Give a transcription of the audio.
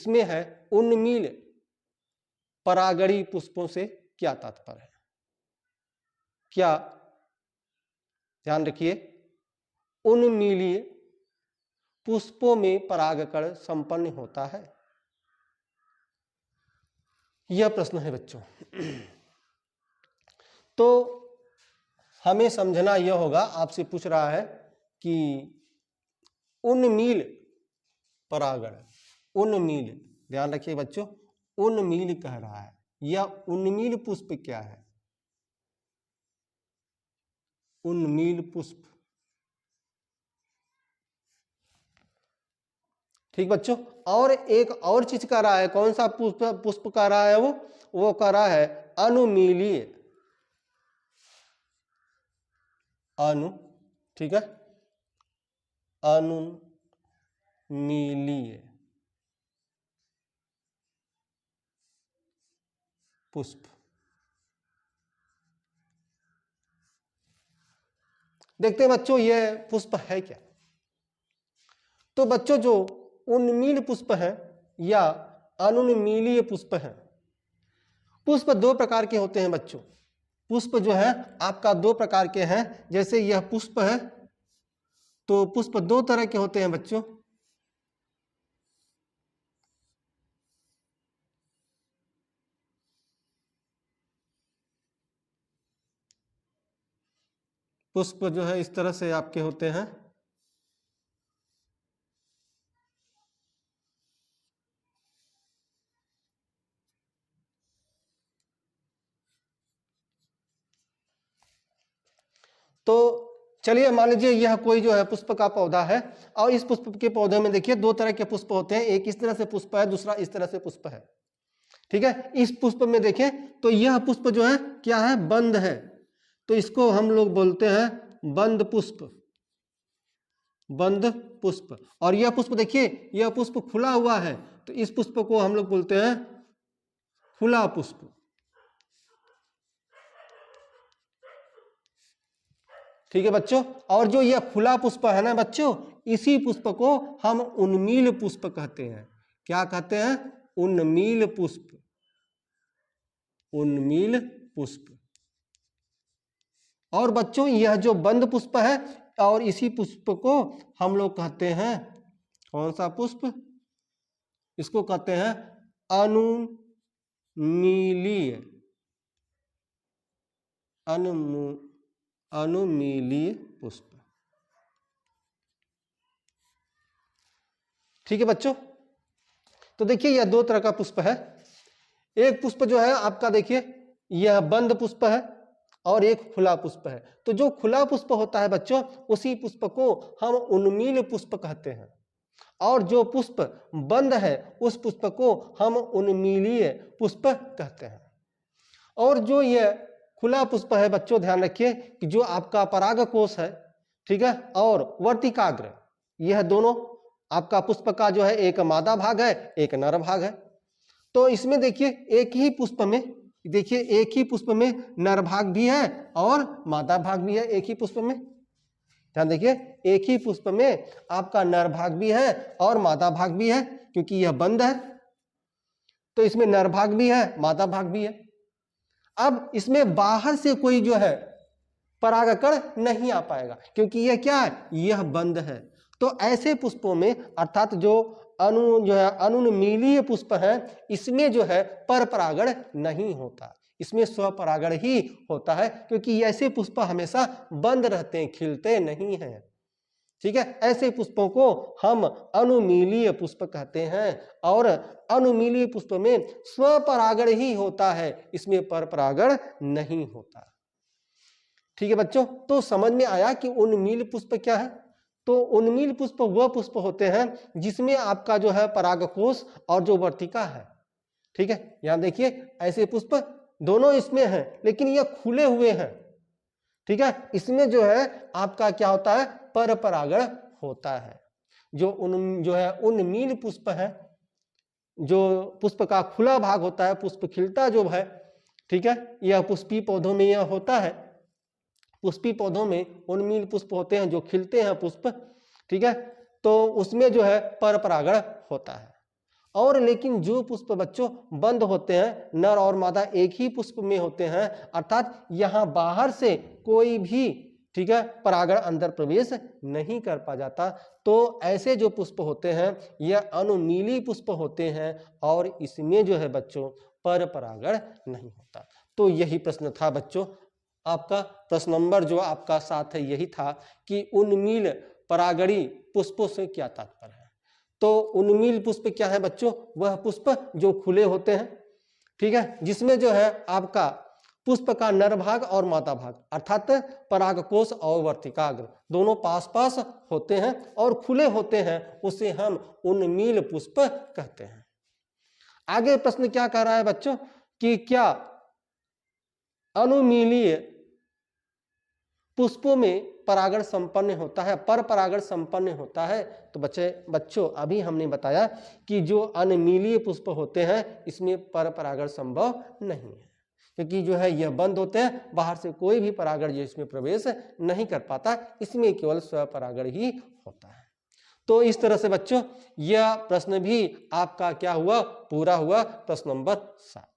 इसमें है उन्मील परागणी पुष्पों से क्या तात्पर्य है? क्या, ध्यान रखिए, उन्मीलीय पुष्पों में परागकण संपन्न होता है, यह प्रश्न है बच्चों। तो हमें समझना यह होगा, आपसे पूछ रहा है कि उन्मील परागण, उन्मील, ध्यान रखिए बच्चों, उन्मील कह रहा है, यह उन्मील पुष्प क्या है? उन्मील पुष्प, ठीक बच्चों। और एक और चीज कह रहा है, कौन सा पुष्प कह रहा है? वो कह रहा है अनुमीलीय, ठीक है, अनुमीलीय पुष्प। देखते हैं बच्चों यह पुष्प है क्या। तो बच्चों जो उन्मील पुष्प है या अनुन्मीलीय पुष्प है, पुष्प दो प्रकार के होते हैं बच्चों। पुष्प जो है आपका दो प्रकार के हैं। जैसे यह पुष्प है, तो पुष्प दो तरह के होते हैं बच्चों। पुष्प जो है इस तरह से आपके होते हैं। तो चलिए मान लीजिए यह कोई जो है पुष्प का पौधा है, और इस पुष्प के पौधे में देखिए दो तरह के पुष्प होते हैं, एक इस तरह से पुष्प है, दूसरा इस तरह से पुष्प है, ठीक है। इस पुष्प में देखें तो यह पुष्प जो है क्या है? बंद है, तो इसको हम लोग बोलते हैं बंद पुष्प, बंद पुष्प। और यह पुष्प देखिए, यह पुष्प खुला हुआ है, तो इस पुष्प को हम लोग बोलते हैं खुला पुष्प, ठीक है बच्चों। और जो यह खुला पुष्प है ना बच्चों, इसी पुष्प को हम उन्मील पुष्प कहते हैं। क्या कहते हैं? उन्मील पुष्प, उन्मील पुष्प। और बच्चों यह जो बंद पुष्प है, और इसी पुष्प को हम लोग कहते हैं कौन सा पुष्प? इसको कहते हैं अनुमीलीय, अनुमीलीय पुष्प, ठीक है बच्चों। तो देखिए यह दो तरह का पुष्प है। एक पुष्प जो है आपका देखिए यह बंद पुष्प है, और एक खुला पुष्प है। तो जो खुला पुष्प होता है बच्चों, उसी पुष्प को हम उन्मील पुष्प कहते हैं, और जो पुष्प बंद है उस पुष्प को हम उन्मीलीय पुष्प कहते हैं। और जो यह खुला पुष्प है बच्चों, ध्यान रखिए कि जो आपका परागकोश है, ठीक है, और वर्तिकाग्र, यह दोनों आपका पुष्प का जो है एक मादा भाग है, एक नर भाग है। तो इसमें देखिए एक ही पुष्प में, देखिए एक ही पुष्प में नर भाग भी है और मादा भाग भी है। एक ही पुष्प में ध्यान देखिए, एक ही पुष्प में आपका नर भाग भी है और मादा भाग भी है, क्योंकि यह बंद है तो इसमें नर भाग भी है, मादा भाग भी है। अब इसमें बाहर से कोई जो है परागकण नहीं आ पाएगा, क्योंकि यह क्या है? यह बंद है। तो ऐसे पुष्पों में, अर्थात जो अनुन्मीलीय पुष्प है, इसमें जो है पर परागण नहीं होता, इसमें स्वपरागण ही होता है, क्योंकि ऐसे पुष्प हमेशा बंद रहते हैं, खिलते नहीं हैं, ठीक है। ऐसे पुष्पों को हम अनुमीलीय पुष्प कहते हैं, और अनुमीलीय पुष्प में स्वपरागण ही होता है, इसमें पर परागण नहीं होता, ठीक है बच्चों। तो समझ में आया कि उन्मील पुष्प क्या है। तो उन्मील पुष्प वह पुष्प होते हैं जिसमें आपका जो है परागकोश और जो वर्तिका है, ठीक है। यहां देखिए ऐसे पुष्प दोनों इसमें हैं, लेकिन यह खुले हुए हैं, ठीक है। इसमें जो है आपका क्या होता है? पर परागण होता है। जो है उन्मील पुष्प है, जो पुष्प का खुला भाग होता है, पुष्प खिलता जो है, ठीक है, यह पुष्पी पौधों में यह होता है। पुष्पी पौधों में उन्मील पुष्प होते हैं जो खिलते हैं पुष्प, ठीक है, तो उसमें जो है पर परागण होता है। और लेकिन जो पुष्प बच्चों बंद होते हैं, नर और मादा एक ही पुष्प में होते हैं, अर्थात यहाँ बाहर से कोई भी, ठीक है, परागण अंदर प्रवेश नहीं कर पा जाता, तो ऐसे जो पुष्प होते हैं यह अनुमीली पुष्प होते हैं और इसमें जो है बच्चों पर परागण नहीं होता। तो यही प्रश्न था बच्चों आपका। प्रश्न नंबर जो आपका 7 है यही था कि उन्मील परागणी पुष्पों से क्या तात्पर्य है। तो उन्मील पुष्प क्या है बच्चों? वह पुष्प जो खुले होते हैं, ठीक है, जिसमें जो है आपका पुष्प का नर भाग और मादा भाग अर्थात परागकोश और वर्तिकाग्र दोनों पास पास होते हैं और खुले होते हैं, उसे हम उन्मील पुष्प कहते हैं। आगे प्रश्न क्या कह रहा है बच्चों कि क्या अनुमीलीय पुष्पों में परागण संपन्न होता है, पर परागण संपन्न होता है? तो बच्चों अभी हमने बताया कि जो अनमीलीय पुष्प होते हैं इसमें पर परागण संभव नहीं है, क्योंकि जो है यह बंद होते हैं, बाहर से कोई भी परागण जो इसमें प्रवेश नहीं कर पाता, इसमें केवल स्वपरागण ही होता है। तो इस तरह से बच्चों यह प्रश्न भी आपका क्या हुआ, पूरा हुआ, प्रश्न नंबर 7।